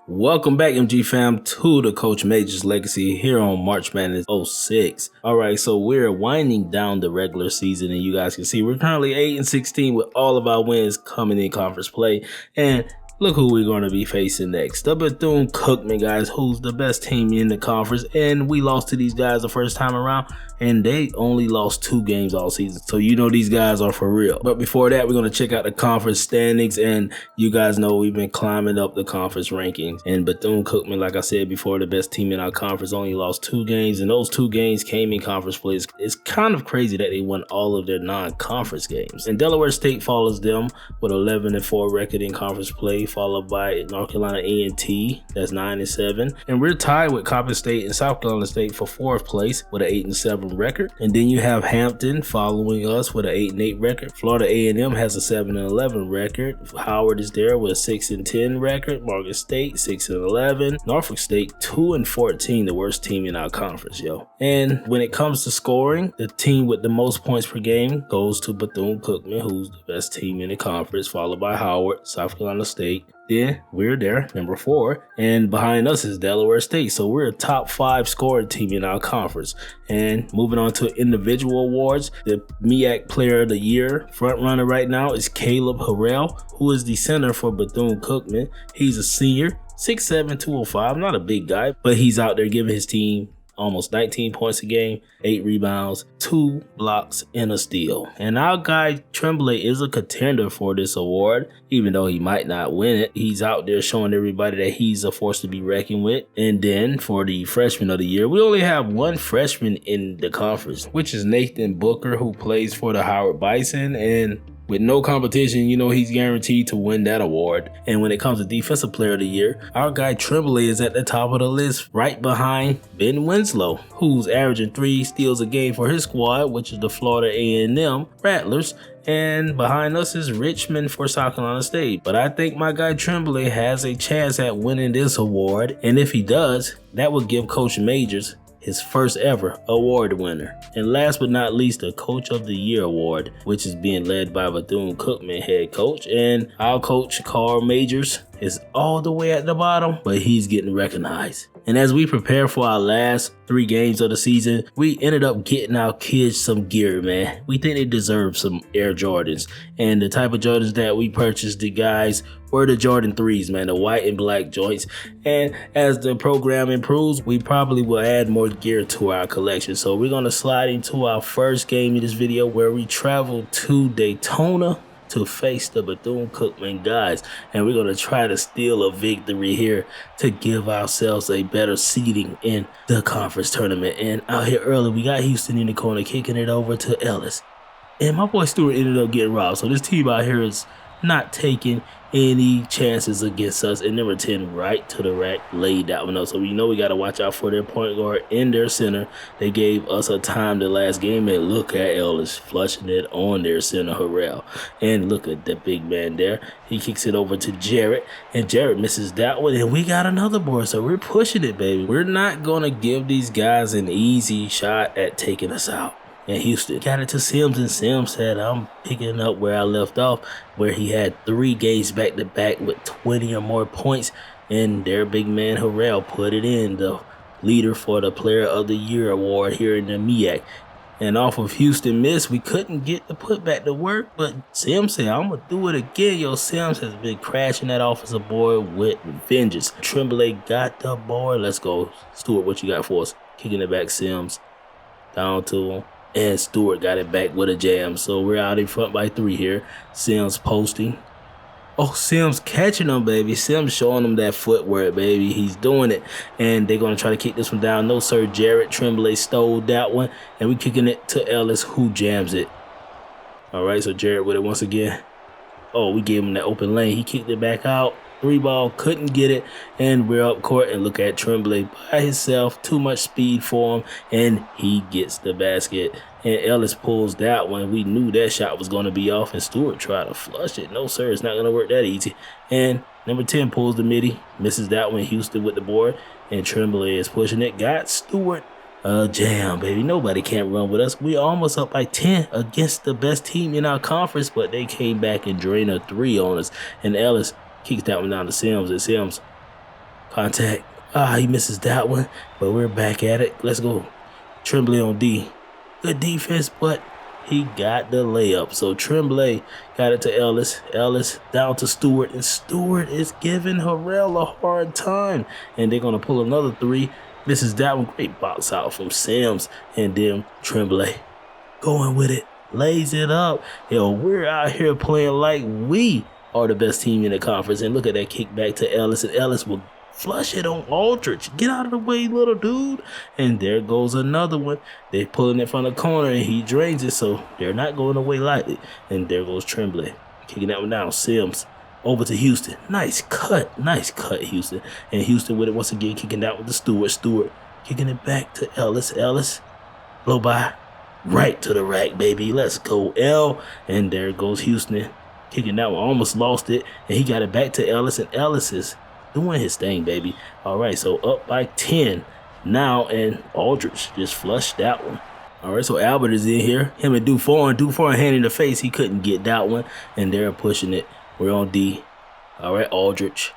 Welcome back, MG fam, to the Coach Majors Legacy here on March Madness 06. All right, so we're winding down the regular season, and you guys can see we're currently 8-16 with all of our wins coming in conference play. And look who we're going to be facing next. The Bethune-Cookman guys, who's the best team in the conference. And we lost to these guys the first time around, and they only lost 2 games all season. So you know these guys are for real. But before that, we're going to check out the conference standings. And you guys know we've been climbing up the conference rankings. And Bethune-Cookman, like I said before, the best team in our conference, only lost 2 games. And those 2 games came in conference play. It's kind of crazy that they won all of their non-conference games. And Delaware State follows them with 11-4 record in conference play, followed by North Carolina A&T, that's 9-7. And we're tied with Coppin State and South Carolina State for 4th place with an 8-7 record. And then you have Hampton following us with an 8-8 record. Florida A&M has a 7-11 record. Howard is there with a 6-10 record. Morgan State 6-11. Norfolk State 2-14, the worst team in our conference, yo. And when it comes to scoring, the team with the most points per game goes to Bethune-Cookman, who's the best team in the conference, followed by Howard, South Carolina State. Then we're there, number 4, and behind us is Delaware State. So we're a top 5 scoring team in our conference. And moving on to individual awards, the MEAC Player of the Year front runner right now is Caleb Harrell, who is the center for Bethune-Cookman. He's a senior, 6'7", 205, not a big guy, but he's out there giving his team almost 19 points a game, 8 rebounds, 2 blocks, and a steal. And our guy Tremblay is a contender for this award, even though he might not win it. He's out there showing everybody that he's a force to be reckoned with. And then for the Freshman of the Year, we only have 1 freshman in the conference, which is Nathan Booker, who plays for the Howard Bison. And with no competition, you know he's guaranteed to win that award. And when it comes to Defensive Player of the Year, our guy Tremblay is at the top of the list, right behind Ben Winslow, who's averaging 3 steals a game for his squad, which is the Florida A&M Rattlers. And behind us is Richmond for South Carolina State. But I think my guy Tremblay has a chance at winning this award. And if he does, that would give Coach Majors his first ever award winner. And last but not least, the Coach of the Year award, which is being led by Bethune-Cookman head coach. And our coach, Carl Majors, is all the way at the bottom, but he's getting recognized. And as we prepare for our last 3 games of the season, we ended up getting our kids some gear, man. We think they deserve some Air Jordans. And the type of Jordans that we purchased, the guys, were the Jordan 3s, man, the white and black joints. And as the program improves, we probably will add more gear to our collection. So we're going to slide into our first game in this video, where we travel to Daytona to face the Bethune-Cookman guys. And we're going to try to steal a victory here to give ourselves a better seeding in the conference tournament. And out here early, we got Houston in the corner kicking it over to Ellis. And my boy Stewart ended up getting robbed. So this team out here is not taking any chances against us. And number 10 right to the rack laid that one up. So we know we got to watch out for their point guard and their center. They gave us a time the last game, and look at Ellis flushing it on their center, Harrell. And look at the big man there. He kicks it over to Jarrett, and Jarrett misses that one, and we got another board. So we're pushing it, baby. We're not going to give these guys an easy shot at taking us out. And Houston got it to Sims, and Sims said, I'm picking up where I left off, where he had 3 games back-to-back with 20 or more points. And their big man Harrell put it in, the leader for the Player of the Year award here in the MEAC. And off of Houston miss, we couldn't get the putback to work, but Sims said, I'm going to do it again. Yo, Sims has been crashing that offensive board with vengeance. Tremblay got the board. Let's go. Stewart, what you got for us? Kicking it back, Sims. Down to him. And Stewart got it back with a jam. So we're out in front by 3 here. Sims posting. Oh, Sims catching them, baby. Sims showing them that footwork, baby. He's doing it. And they're going to try to kick this one down. No, sir. Jarrett Tremblay stole that one. And we're kicking it to Ellis, who jams it. All right, so Jarrett with it once again. Oh, we gave him that open lane. He kicked it back out. 3-ball, couldn't get it, and we're up court, and look at Tremblay by himself. Too much speed for him, and he gets the basket. And Ellis pulls that one. We knew that shot was going to be off, and Stewart tried to flush it. No, sir, it's not going to work that easy. And number 10 pulls the midi, misses that one. Houston with the board, and Tremblay is pushing it. Got Stewart. Jam, baby. Nobody can run with us. We're almost up by 10 against the best team in our conference, but they came back and drained a 3 on us. And Ellis kicks that one down to Sims, and Sims Contact. He misses that one, but we're back at it. Let's go. Tremblay on D. Good defense, but he got the layup. So Tremblay got it to Ellis. Ellis down to Stewart, and Stewart is giving Harrell a hard time. And they're going to pull another three. Misses that one. Great box out from Sims. And then Tremblay going with it. Lays it up. Yo, we're out here playing like we are the best team in the conference. And look at that kick back to Ellis. And Ellis will flush it on Aldridge. Get out of the way, little dude. And there goes another one. They're pulling it from the corner, and he drains it, so they're not going away lightly. And there goes Tremblay. Kicking that one down. Sims over to Houston. Nice cut, Houston. And Houston with it once again, kicking that with the Stewart. Stewart kicking it back to Ellis. Ellis, blow by. Right to the rack, baby. Let's go, L. And there goes Houston. Kicking that one. Almost lost it. And he got it back to Ellis. And Ellis is doing his thing, baby. All right, so up by 10 now. And Aldridge just flushed that one. All right, so Albert is in here. Him and Dufour hand in the face. He couldn't get that one. And they're pushing it. We're on D. All right, Aldridge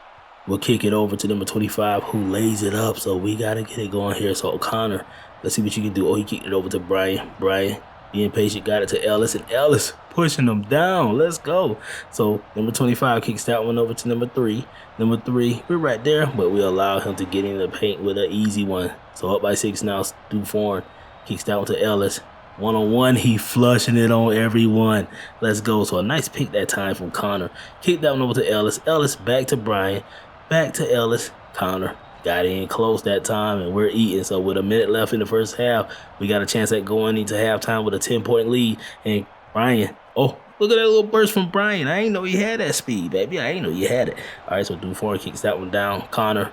will kick it over to number 25, who lays it up. So we got to get it going here. So O'Connor, let's see what you can do. Oh, he kicked it over to Brian. Brian, being patient, got it to Ellis. And Ellis pushing them down. Let's go. So number 25 kicks that one over to number 3. Number 3, we're right there, but we allow him to get in the paint with an easy one. So up by 6 now. Dufour kicks that one to Ellis. One-on-one, he flushing it on everyone. Let's go. So a nice pick that time from Connor. Kick that one over to Ellis. Ellis back to Brian. Back to Ellis. Connor got in close that time, and we're eating. So with a minute left in the first half, we got a chance at going into halftime with a 10-point lead. And Brian, oh, look at that little burst from Brian. I ain't know he had that speed, baby. I ain't know you had it. All right, so Dufour kicks that one down. Connor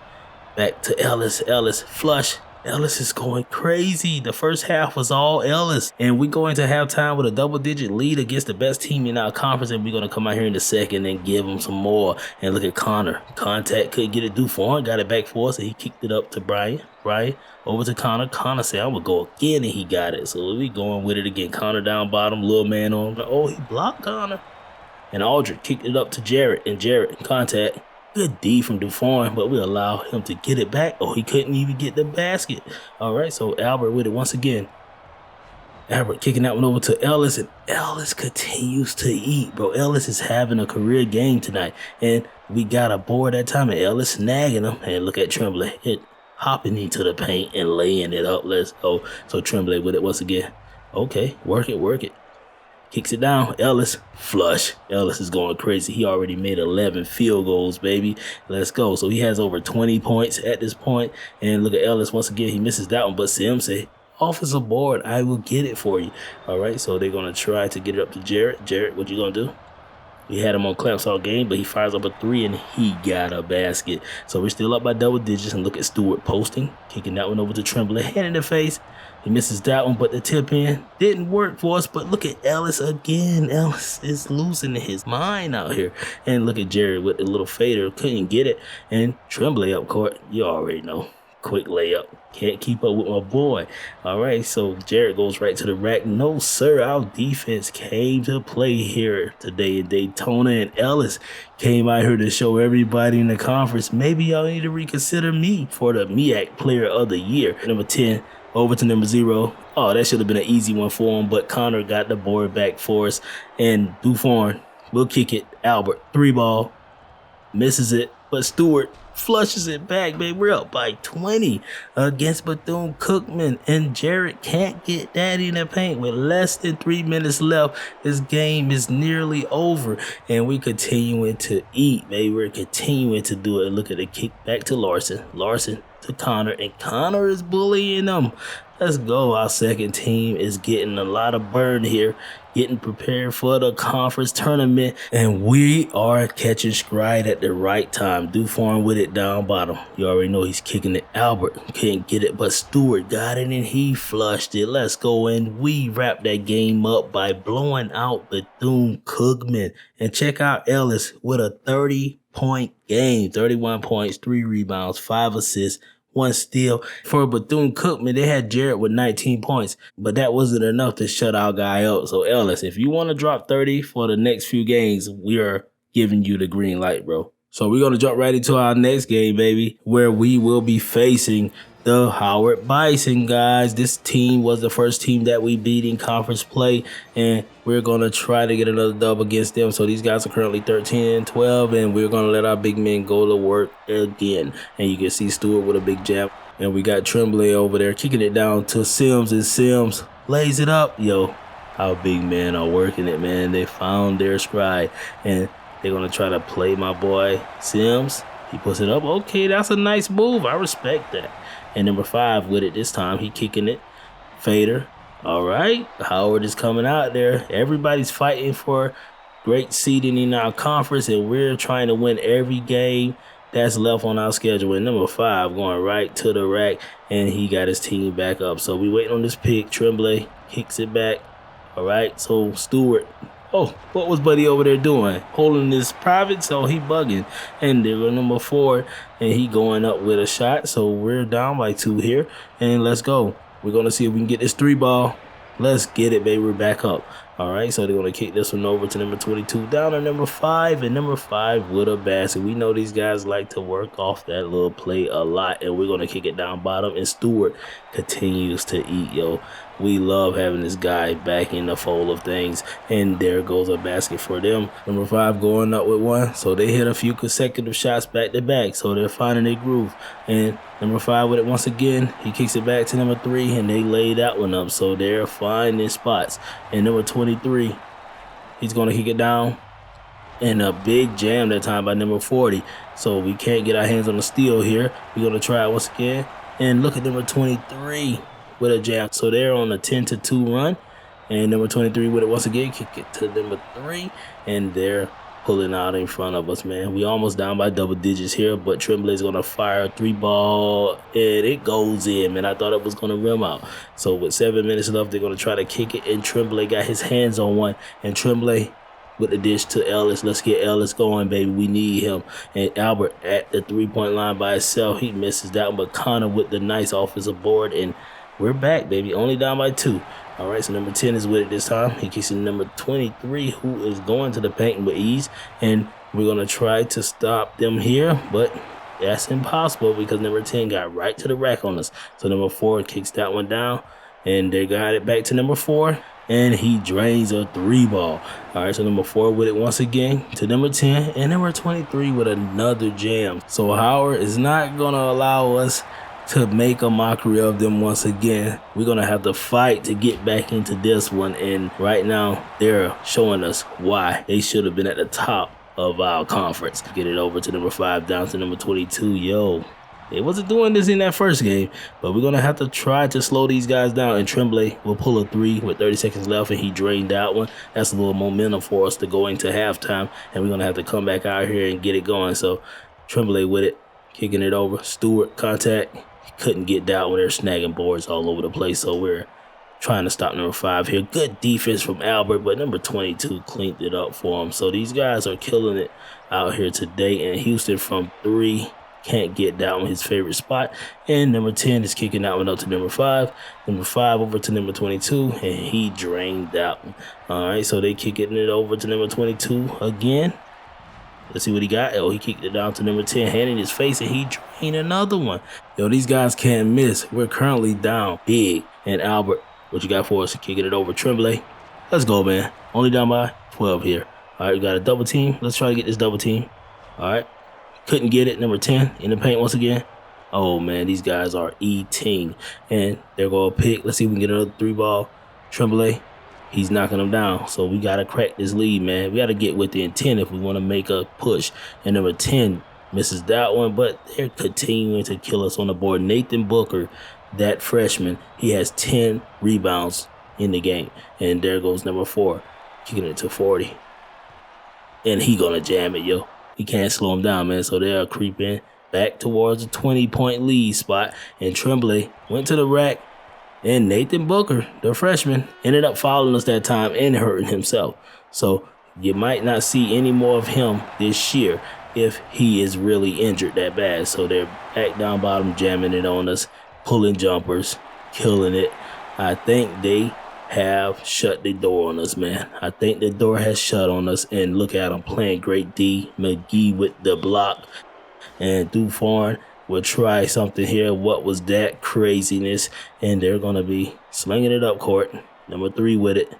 back to Ellis. Ellis flush. Ellis is going crazy. The first half was all Ellis. And we go into halftime with a double-digit lead against the best team in our conference. And we're going to come out here in the second and give them some more. And look at Connor. Contact couldn't get it. Dufour got it back for us. And he kicked it up to Brian. Brian over to Connor. Connor said, I'm going to go again. And he got it. So we going with it again. Connor down bottom. Little man on. Oh, he blocked Connor. And Aldridge kicked it up to Jarrett. And Jarrett contact. Good D from Dufour, but we allow him to get it back. Oh, he couldn't even get the basket. All right, so Albert with it once again. Albert kicking that one over to Ellis, and Ellis continues to eat, bro. Ellis is having a career game tonight, and we got a board that time, and Ellis snagging him. And look at Tremblay hopping into the paint and laying it up. Let's go. So Tremblay with it once again. Okay, work it. Kicks it down. Ellis, flush. Ellis is going crazy. He already made 11 field goals, baby. Let's go. So he has over 20 points at this point. And look at Ellis. Once again, he misses that one. But Sims say, offensive board, I will get it for you. All right, so they're going to try to get it up to Jarrett. Jarrett, what you going to do? We had him on clamps all game, but he fires up a 3, and he got a basket. So we're still up by double digits. And look at Stewart posting, kicking that one over to Tremblay. Hand in the face. He misses that one, but the tip in didn't work for us. But look at Ellis again. Ellis is losing his mind out here. And look at Jerry with the little fader. Couldn't get it. And Tremblay up court. You already know. Quick layup. Can't keep up with my boy. All right, so Jared goes right to the rack. No, sir. Our defense came to play here today in Daytona. And Ellis came out here to show everybody in the conference, maybe y'all need to reconsider me for the MEAC Player of the Year. Number 10. Over to number 0. Oh, that should have been an easy one for him, but Connor got the board back for us. And Dufour will kick it. Albert, 3-ball. Misses it, but Stewart flushes it back, baby. We're up by 20 against Bethune-Cookman. And Jarrett can't get that in the paint with less than 3 minutes left. This game is nearly over. And we continuing to eat, baby. We're continuing to do it. Look at the kick back to Larson. Larson to Connor, and Connor is bullying them. Let's go. Our second team is getting a lot of burn here, getting prepared for the conference tournament, and we are catching stride at the right time. Dufour with it down bottom. You already know he's kicking it. Albert couldn't get it, but Stewart got it, and he flushed it. Let's go, and we wrap that game up by blowing out Bethune-Cookman. And check out Ellis with a 30-point game. 31 points, 3 rebounds, 5 assists, 1 steal. For Bethune-Cookman, they had Jarrett with 19 points, but that wasn't enough to shut our guy up. So Ellis, if you want to drop 30 for the next few games, we are giving you the green light, bro. So we're going to jump right into our next game, baby, where we will be facing the Howard Bison, guys. This team was the first team that we beat in conference play, and we're going to try to get another dub against them. So these guys are currently 13-12, and we're going to let our big men go to work again. And you can see Stewart with a big jab. And we got Tremblay over there kicking it down to Sims, and Sims lays it up. Yo, our big men are working it, man. They found their stride, and they're going to try to play my boy Sims. He puts it up. Okay, that's a nice move. I respect that. And number 5 with it this time. He kicking it. Fader. All right. Howard is coming out there. Everybody's fighting for great seeding in our conference, and we're trying to win every game that's left on our schedule. And number 5 going right to the rack, and he got his team back up. So we waiting on this pick. Tremblay kicks it back. All right. So Stewart. Oh, what was Buddy over there doing? Holding this private, so he bugging. And there go number 4, and he going up with a shot. So we're down by 2 here, and let's go. We're going to see if we can get this 3 ball. Let's get it, baby. We're back up. All right, so they're going to kick this one over to number 22, down to number 5, and number 5 with a basket. We know these guys like to work off that little play a lot, and we're going to kick it down bottom, and Stewart continues to eat, yo. We love having this guy back in the fold of things, and there goes a basket for them. Number 5 going up with 1, so they hit a few consecutive shots back to back, so they're finding their groove. And number 5 with it once again. He kicks it back to number 3, and they lay that one up, so they're finding spots. And number 23, he's going to kick it down, and a big jam that time by number 40. So we can't get our hands on the steal here. We're going to try it once again, and look at number 23 with a jam. So they're on a 10-2 run, and number 23 with it once again. Kick it to number 3, and they're pulling out in front of us, man. We almost down by double digits here, but Tremblay's going to fire a 3 ball, and it goes in, man. I thought it was going to rim out. So with 7 minutes left, they're going to try to kick it, and Tremblay got his hands on one, and Tremblay with the dish to Ellis. Let's get Ellis going, baby. We need him. And Albert at the 3-point line by himself. He misses that one, but Connor with the nice offensive board, and we're back, baby. Only down by 2. All right, so number 10 is with it this time. He kicks in number 23, who is going to the paint with ease. And we're going to try to stop them here, but that's impossible because number 10 got right to the rack on us. So number 4 kicks that one down, and they got it back to number 4, and he drains a 3 ball. All right, so number 4 with it once again to number 10, and number 23 with another jam. So Howard is not going to allow us to make a mockery of them once again. We're going to have to fight to get back into this one, and right now they're showing us why they should have been at the top of our conference. Get it over to number 5, down to number 22. Yo, they wasn't doing this in that first game, but we're going to have to try to slow these guys down, and Tremblay will pull a 3 with 30 seconds left, and he drained that one. That's a little momentum for us to go into halftime, and we're going to have to come back out here and get it going. So Tremblay with it, kicking it over. Stewart, contact. Couldn't get that when they're snagging boards all over the place, so we're trying to stop number 5 here. Good defense from Albert, but number 22 cleaned it up for him. So these guys are killing it out here today, and Houston from 3 can't get that one, his favorite spot. And number 10 is kicking that one up to number 5. Number 5 over to number 22, and he drained that one. All right, so they kicking it over to number 22 again. Let's see what he got. Oh, he kicked it down to number 10, hand in his face, and he drained another one. Yo, these guys can't miss. We're currently down big. And Albert, what you got for us? Kicking it over Tremblay. Let's go, man. Only down by 12 here. All right, we got a double team. Let's try to get this double team. All right. Couldn't get it. Number 10 in the paint once again. Oh, man, these guys are eating. And they're going to pick. Let's see if we can get another 3 ball. Tremblay. He's knocking them down, so we got to crack this lead, man. We got to get within 10 if we want to make a push. And number 10 misses that one, but they're continuing to kill us on the board. Nathan Booker, that freshman, he has 10 rebounds in the game. And there goes number 4, kicking it to 40. And he going to jam it, yo. He can't slow him down, man, so they're creeping back towards a 20-point lead spot. And Tremblay went to the rack. And Nathan Booker, the freshman, ended up fouling us that time and hurting himself. So you might not see any more of him this year if he is really injured that bad. So they're back down bottom, jamming it on us, pulling jumpers, killing it. I think they have shut the door on us, man. I think the door has shut on us, and look at them playing great D. McGee with the block, and Dufresne will try something here. What was that craziness? And they're going to be slinging it up court. Number 3 with it.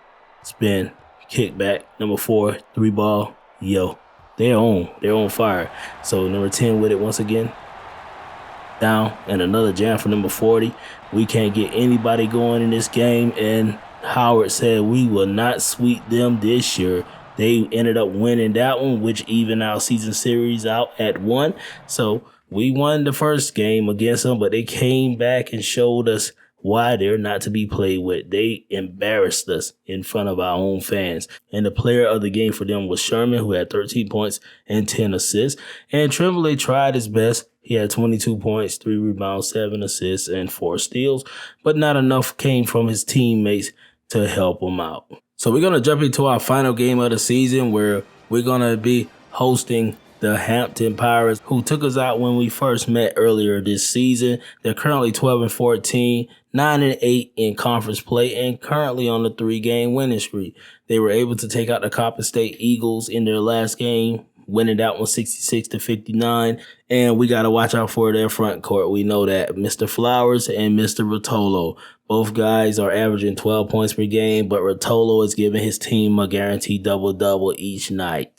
Spin. Kick back. Number 4. 3 ball. Yo. They're on. They're on fire. So number 10 with it once again. Down. And another jam for number 40. We can't get anybody going in this game. And Howard said we will not sweep them this year. They ended up winning that one, which evened our season series out at 1. So we won the first game against them, but they came back and showed us why they're not to be played with. They embarrassed us in front of our own fans. And the player of the game for them was Sherman, who had 13 points and 10 assists. And Tremblay tried his best. He had 22 points, 3 rebounds, 7 assists, and 4 steals. But not enough came from his teammates to help him out. So we're going to jump into our final game of the season, where we're going to be hosting the Hampton Pirates, who took us out when we first met earlier this season. They're currently 12-14, 9-8 in conference play, and currently on the 3-game winning streak. They were able to take out the Coppin State Eagles in their last game, winning that one 66-59. And we got to watch out for their front court. We know that Mr. Flowers and Mr. Rotolo, both guys are averaging 12 points per game, but Rotolo is giving his team a guaranteed double-double each night.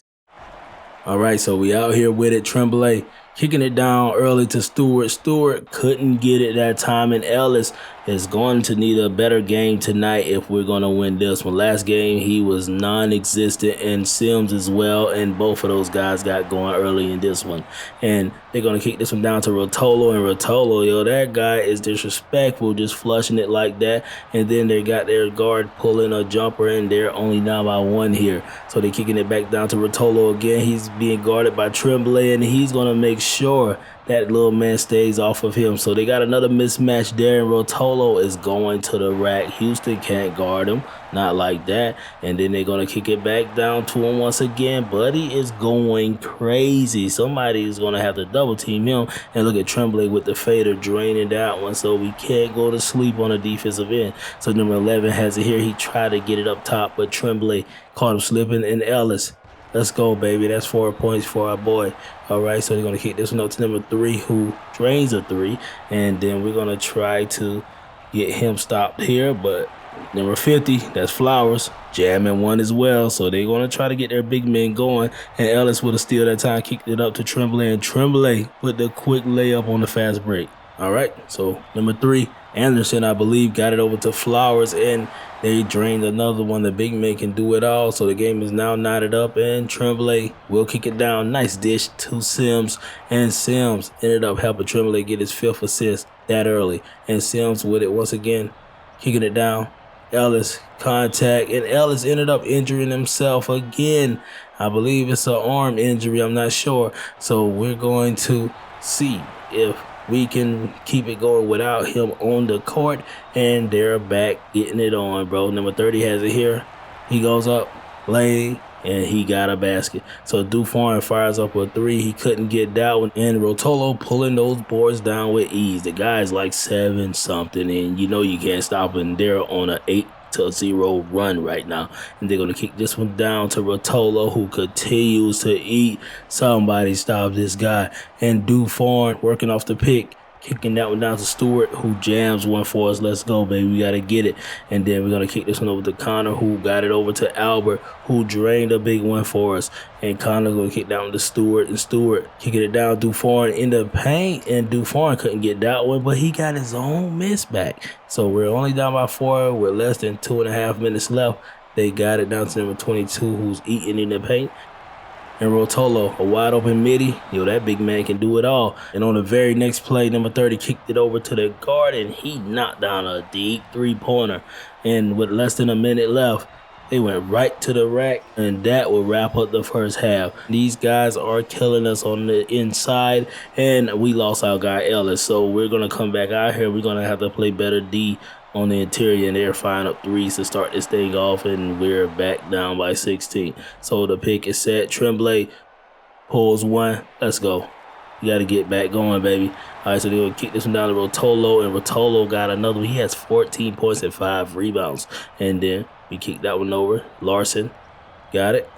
All right, so we out here with it. Tremblay kicking it down early to Stewart. Stewart couldn't get it that time, and Ellis is going to need a better game tonight if we're going to win this one. Last game, he was non-existent, and Sims as well, and both of those guys got going early in this one. And they're going to kick this one down to Rotolo, and Rotolo, yo, that guy is disrespectful, just flushing it like that. And then they got their guard pulling a jumper, and they're only down by 1 here. So they're kicking it back down to Rotolo again. He's being guarded by Tremblay, and he's going to make sure that little man stays off of him. So they got another mismatch there, and Rotolo is going to the rack. Houston can't guard him, not like that. And then they're going to kick it back down to him once again. Buddy is going crazy. Somebody is going to have to double team him. And look at Tremblay with the fader draining that one, so we can't go to sleep on the defensive end. So number 11 has it here. He tried to get it up top, but Tremblay caught him slipping. And Ellis, let's go, baby. That's 4 points for our boy. All right, so they're going to kick this one up to number 3, who drains a 3. And then we're going to try to get him stopped here. But number 50, that's Flowers, jamming 1 as well. So they're going to try to get their big men going. And Ellis with a steal that time, kicked it up to Tremblay. And Tremblay with the quick layup on the fast break. All right, so number 3, Anderson, I believe, got it over to Flowers, and they drained another one. The big man can do it all, so the game is now knotted up, and Tremblay will kick it down. Nice dish to Sims, and Sims ended up helping Tremblay get his 5th assist that early. And Sims with it once again, kicking it down. Ellis, contact, and Ellis ended up injuring himself again. I believe it's an arm injury, I'm not sure. So we're going to see if we can keep it going without him on the court. And they're back getting it on, bro. Number 30 has it here. He goes up, lay, and he got a basket. So Dufresne fires up a 3. He couldn't get that one. And Rotolo pulling those boards down with ease. The guy's like 7-something, and you know you can't stop him. They're on an 8-0 run right now. And they're going to kick this one down to Rotolo, who continues to eat. Somebody stop this guy. And Dufresne working off the pick, kicking that one down to Stewart, who jams one for us. Let's go, baby. We got to get it. And then we're going to kick this one over to Connor, who got it over to Albert, who drained a big one for us. And Connor's going to kick down to Stewart, and Stewart kicking it down. Dufresne in the paint, and Dufresne couldn't get that one, but he got his own miss back. So we're only down by 4 with less than 2.5 minutes left. They got it down to number 22, who's eating in the paint. And Rotolo, a wide open midi. Yo, that big man can do it all. And on the very next play, number 30 kicked it over to the guard, and he knocked down a deep 3-pointer. And with less than a minute left, they went right to the rack, and that will wrap up the first half. These guys are killing us on the inside, and we lost our guy Ellis. So we're going to come back out here. We're going to have to play better D on the interior, and they're firing up 3s to start this thing off, and we're back down by 16. So the pick is set. Tremblay pulls 1. Let's go. You got to get back going, baby. All right, so they're going to kick this one down to Rotolo, and Rotolo got another one. He has 14 points and 5 rebounds. And then we kick that one over. Larson got it.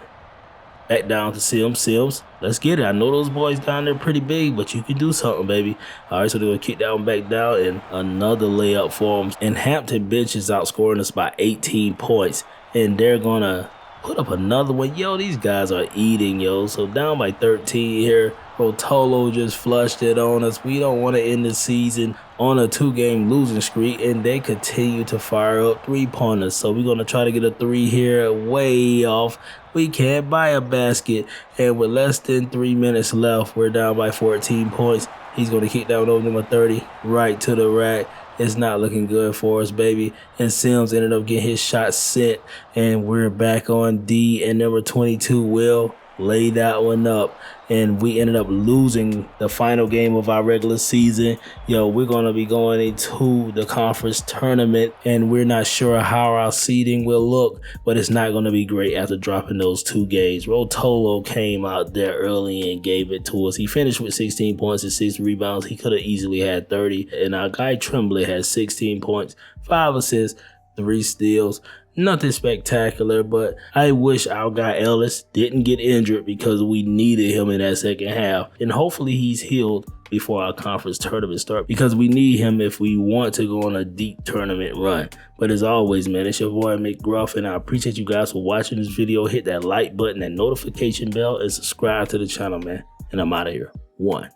Back down to Sims. Sims, let's get it. I know those boys down there pretty big, but you can do something, baby. All right, so they're going to kick that one back down, and another layup for them. And Hampton Bench is outscoring us by 18 points. And they're going to put up another one. Yo, these guys are eating, yo. So down by 13 here. Rotolo just flushed it on us. We don't want to end the season on a 2-game losing streak, and they continue to fire up 3-pointers. So we're going to try to get a 3 here, way off. We can't buy a basket, and with less than 3 minutes left, we're down by 14 points. He's going to kick down over number 30 right to the rack. It's not looking good for us, baby. And Sims ended up getting his shot sent, and we're back on D, and number 22 will lay that one up. And we ended up losing the final game of our regular season. Yo, we're going to be going into the conference tournament, and we're not sure how our seeding will look, but it's not going to be great after dropping those 2 games. Rotolo came out there early and gave it to us. He finished with 16 points and 6 rebounds. He could have easily had 30. And our guy Tremblay had 16 points, 5 assists, 3 steals. Nothing spectacular, but I wish our guy Ellis didn't get injured because we needed him in that second half. And hopefully he's healed before our conference tournament starts, because we need him if we want to go on a deep tournament run. But as always, man, it's your boy McGruff, and I appreciate you guys for watching this video. Hit that like button, that notification bell, and subscribe to the channel, man. And I'm out of here. 1.